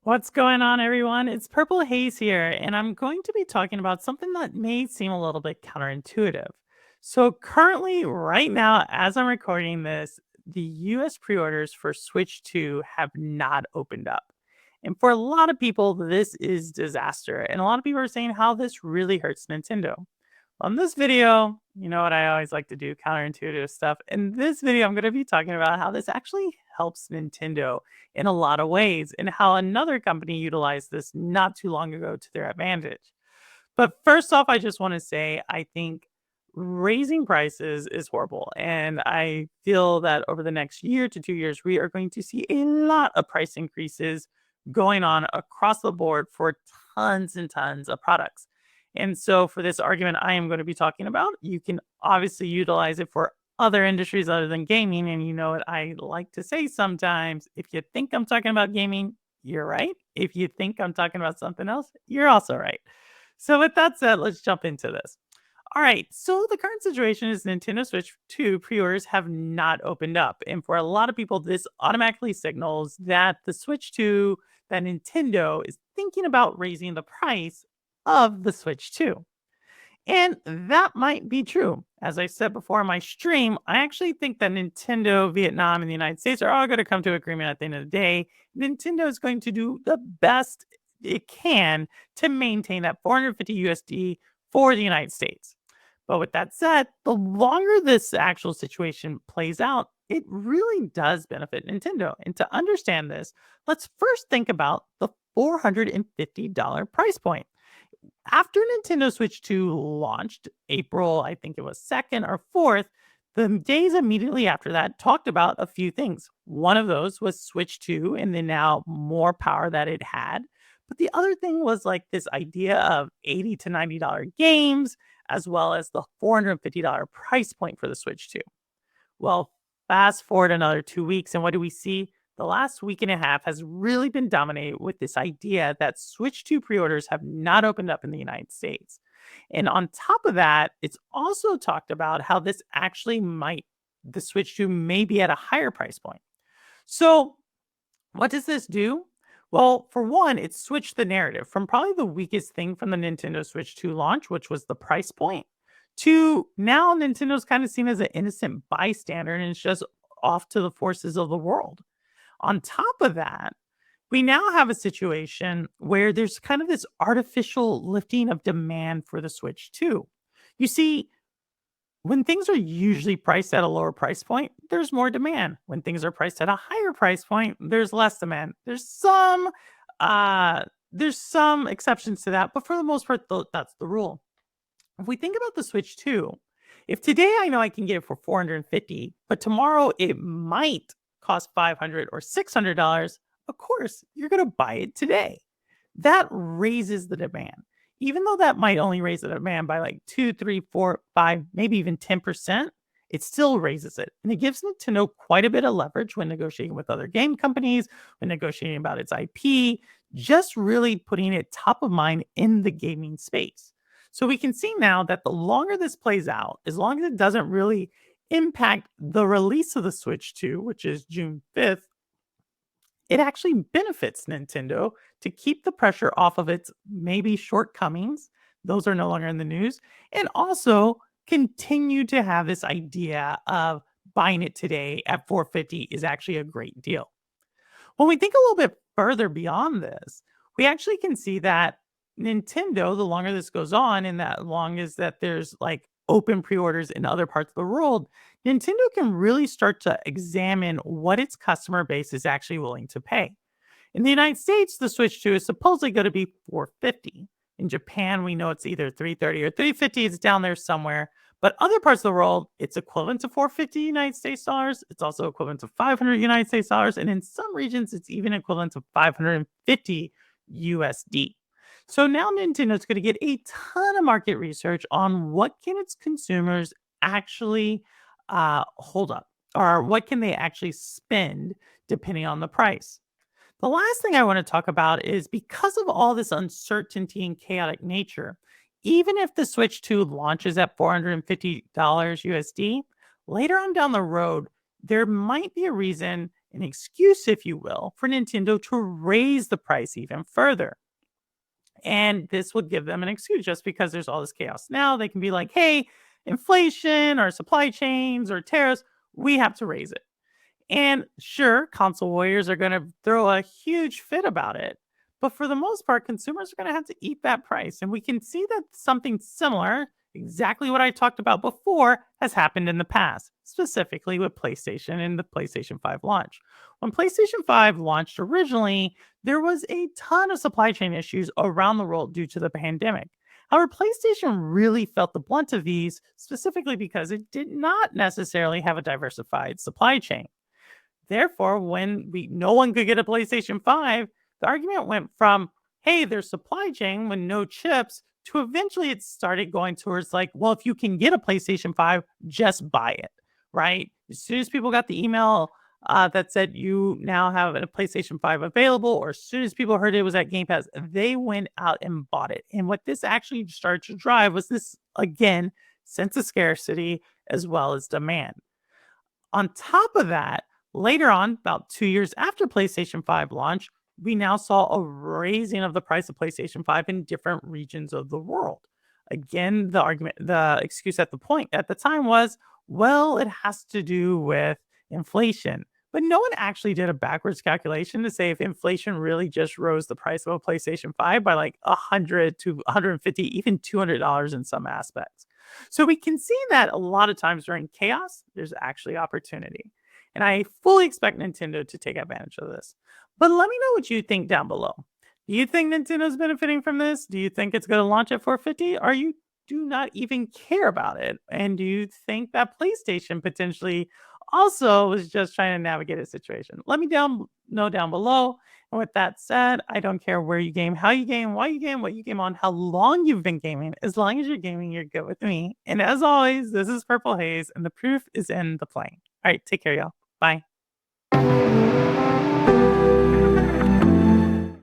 What's going on, everyone? It's Purple Haze here, and I'm going to be talking about something that may seem a little bit counterintuitive. So, currently, right now, as I'm recording this, the US pre orders for Switch 2 have not opened up. And for a lot of people, this is disaster. And a lot of people are saying how this really hurts Nintendo. On this video, you know what I always like to do, counterintuitive stuff. In this video, I'm going to be talking about how this actually helps Nintendo in a lot of ways and how another company utilized this not too long ago to their advantage. But first off, I just want to say I think raising prices is horrible. And I feel that over the next year to 2 years, we are going to see a lot of price increases going on across the board for tons and tons of products. And so, for this argument I am going to be talking about, you can obviously utilize it for other industries other than gaming. And you know what I like to say sometimes, if you think I'm talking about gaming, you're right. If you think I'm talking about something else, you're also right. So, with that said, let's jump into this. All right, so the current situation is Nintendo Switch 2 pre orders have not opened up. And for a lot of people, this automatically signals that the Switch 2, that Nintendo is thinking about raising the price of the Switch 2. And that might be true. As I said before in my stream, I actually think that Nintendo, Vietnam, and the United States are all going to come to agreement at the end of the day. Nintendo is going to do the best it can to maintain that 450 USD for the United States. But with that said, the longer this actual situation plays out, it really does benefit Nintendo. And to understand this, let's first think about the $450 price point. After Nintendo Switch 2 launched, April, I think it was 2nd or 4th, the days immediately after that talked about a few things. One of those was Switch 2 and the now more power that it had. But the other thing was like this idea of $80 to $90 games, as well as the $450 price point for the Switch 2. Well, fast forward another 2 weeks, and what do we see? The last week and a half has really been dominated with this idea that Switch 2 pre orders have not opened up in the United States. And on top of that, it's also talked about how this actually might, the Switch 2 may be at a higher price point. So, what does this do? Well, for one, it switched the narrative from probably the weakest thing from the Nintendo Switch 2 launch, which was the price point, to now Nintendo's kind of seen as an innocent bystander and it's just off to the forces of the world. On top of that, we now have a situation where there's kind of this artificial lifting of demand for the Switch 2. You see, when things are usually priced at a lower price point, there's more demand. When things are priced at a higher price point, there's less demand. Uh there's some exceptions to that, but for the most part, that's the rule. If we think about the Switch 2, if today I know I can get it for 450, but tomorrow it might cost 500 or $600, of course, you're going to buy it today. That raises the demand. Even though that might only raise the demand by like 2, 3, 4, 5, maybe even 10%, it still raises it. And it gives Nintendo quite a bit of leverage when negotiating with other game companies, when negotiating about its IP, just really putting it top of mind in the gaming space. So we can see now that the longer this plays out, as long as it doesn't really impact the release of the Switch 2, which is June 5th, it actually benefits Nintendo to keep the pressure off of its maybe shortcomings. Those are no longer in the news. And also continue to have this idea of buying it today at 450 is actually a great deal. When we think a little bit further beyond this, we actually can see that Nintendo, the longer this goes on, and that long as that there's like open pre-orders in other parts of the world, Nintendo can really start to examine what its customer base is actually willing to pay. In the United States, the Switch 2 is supposedly going to be 450. In Japan, we know it's either 330 or 350. It's down there somewhere. But other parts of the world, it's equivalent to 450 United States dollars. It's also equivalent to 500 United States dollars. And in some regions, it's even equivalent to 550 USD. So now Nintendo's going to get a ton of market research on what can its consumers actually hold up, or what can they actually spend depending on the price. The last thing I want to talk about is because of all this uncertainty and chaotic nature, even if the Switch 2 launches at $450 USD, later on down the road, there might be a reason, an excuse, if you will, for Nintendo to raise the price even further. And this would give them an excuse just because there's all this chaos now. They can be like, hey, inflation or supply chains or tariffs, we have to raise it. And sure, console warriors are going to throw a huge fit about it. But for the most part, consumers are going to have to eat that price. And we can see that something similar, exactly what I talked about before, has happened in the past, specifically with PlayStation and the PlayStation 5 launch. When PlayStation 5 launched originally, there was a ton of supply chain issues around the world due to the pandemic. However, PlayStation really felt the brunt of these, specifically because it did not necessarily have a diversified supply chain. Therefore, when we no one could get a PlayStation 5, the argument went from, hey, there's supply chain with no chips, to eventually it started going towards like, well, if you can get a PlayStation 5, just buy it, right? As soon as people got the email that said you now have a PlayStation 5 available, or as soon as people heard it was at Game Pass, they went out and bought it. And what this actually started to drive was this, again, sense of scarcity as well as demand. On top of that, later on, about 2 years after PlayStation 5 launch, we now saw a raising of the price of PlayStation 5 in different regions of the world. Again, the excuse at the time was, well, it has to do with inflation. But no one actually did a backwards calculation to say if inflation really just rose the price of a PlayStation 5 by like 100 to 150, even $200 in some aspects. So we can see that a lot of times during chaos, there's actually opportunity. And I fully expect Nintendo to take advantage of this. But let me know what you think down below. Do you think Nintendo's benefiting from this? Do you think it's going to launch at 450? Or you do not even care about it? And do you think that PlayStation potentially also was just trying to navigate a situation? Let me know down below. And with that said, I don't care where you game, how you game, why you game, what you game on, how long you've been gaming. As long as you're gaming, you're good with me. And as always, this is Purple Haze, and the proof is in the playing. All right, take care, y'all. Bye.